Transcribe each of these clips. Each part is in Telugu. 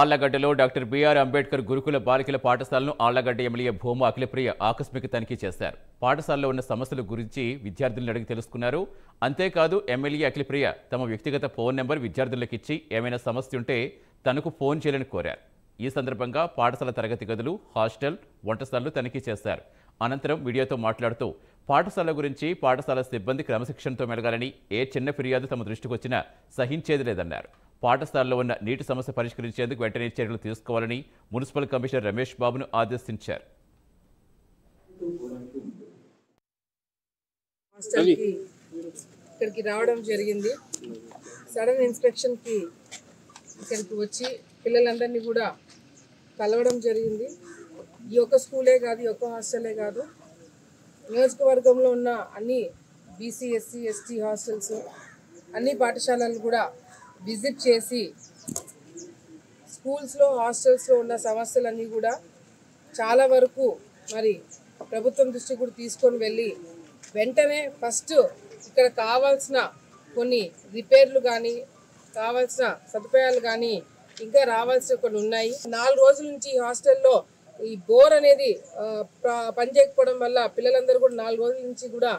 ఆళ్లగడ్డలో డాక్టర్ బిఆర్ అంబేద్కర్ గురుకుల బాలికల పాఠశాలను ఆళ్లగడ్డ ఎమ్మెల్యే భూమా అఖిలప్రియ ఆకస్మిక తనిఖీ చేశారు. పాఠశాలలో ఉన్న సమస్యల గురించి విద్యార్థులను అడిగి తెలుసుకున్నారు. అంతేకాదు ఎమ్మెల్యే అఖిలప్రియ తమ వ్యక్తిగత ఫోన్ నెంబర్ విద్యార్థులకు ఇచ్చి ఏమైనా సమస్య ఉంటే తనకు ఫోన్ చేయాలని కోరారు. ఈ సందర్భంగా పాఠశాల తరగతి గదులు, హాస్టల్, వంటశాలలు తనిఖీ చేశారు. అనంతరం మీడియాతో మాట్లాడుతూ పాఠశాల గురించి పాఠశాల సిబ్బంది క్రమశిక్షణతో మెలగాలని, ఏ చిన్న ఫిర్యాదు తమ దృష్టికి వచ్చినా సహించేది లేదన్నారు. పాఠశాలలో ఉన్న నీటి సమస్య పరిష్కరించేందుకు వెంటనే చర్యలు తీసుకోవాలని మున్సిపల్ కమిషనర్ రమేష్ బాబును ఆదేశించారు. ఇక్కడికి రావడం జరిగింది. సడన్ ఇన్స్పెక్షన్కి ఇక్కడికి వచ్చి పిల్లలందరినీ కూడా కలవడం జరిగింది. ఈ ఒక్క స్కూలే కాదు, ఈ ఒక్క హాస్టలే కాదు, నియోజకవర్గంలో ఉన్న అన్ని బీసీ, ఎస్సీ, ఎస్టీ హాస్టల్స్, అన్ని పాఠశాలలు కూడా విజిట్ చేసి స్కూల్స్లో, హాస్టల్స్లో ఉన్న సమస్యలన్నీ కూడా చాలా వరకు మరి ప్రభుత్వం దృష్టి కూడా తీసుకొని వెళ్ళి వెంటనే ఫస్ట్ ఇక్కడ కావాల్సిన కొన్ని రిపేర్లు కానీ, కావాల్సిన సదుపాయాలు కానీ ఇంకా రావాల్సిన కొన్ని ఉన్నాయి. 4 రోజుల నుంచి ఈ హాస్టల్లో ఈ బోర్ అనేది పనిచేయకపోవడం వల్ల పిల్లలందరూ కూడా 4 రోజుల నుంచి కూడా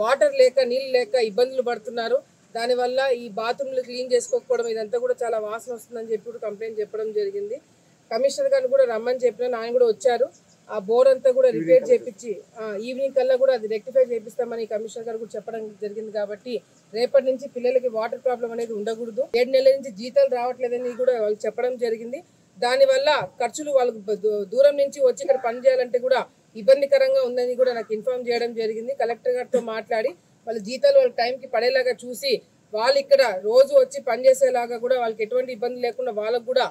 వాటర్ లేక, నీళ్ళు లేక ఇబ్బందులు పడుతున్నారు. దానివల్ల ఈ బాత్రూమ్లు క్లీన్ చేసుకోకపోవడం, ఇదంతా కూడా చాలా వాసన వస్తుందని చెప్పి కూడా కంప్లైంట్ చెప్పడం జరిగింది. కమిషనర్ గారిని కూడా రమ్మని చెప్పిన ఆయన కూడా వచ్చారు. ఆ బోర్ అంతా కూడా రిపేర్ చేయించి ఈవినింగ్ కల్లా కూడా అది రెక్టిఫై చేపిస్తామని కమిషనర్ గారు కూడా చెప్పడం జరిగింది. కాబట్టి రేపటి నుంచి పిల్లలకి వాటర్ ప్రాబ్లం అనేది ఉండకూడదు. 7 నెలల నుంచి జీతాలు రావట్లేదని కూడా వాళ్ళు చెప్పడం జరిగింది. దానివల్ల ఖర్చులు వాళ్ళకు దూరం నుంచి వచ్చి ఇక్కడ పని చేయాలంటే కూడా ఇబ్బందికరంగా ఉందని కూడా నాకు ఇన్ఫార్మ్ చేయడం జరిగింది. కలెక్టర్ గారితో మాట్లాడి వాళ్ళ జీతాలు వాళ్ళ టైంకి పడేలాగా చూసి వాళ్ళు ఇక్కడ రోజు వచ్చి పనిచేసేలాగా కూడా వాళ్ళకి ఎటువంటి ఇబ్బంది లేకుండా వాళ్ళకు కూడా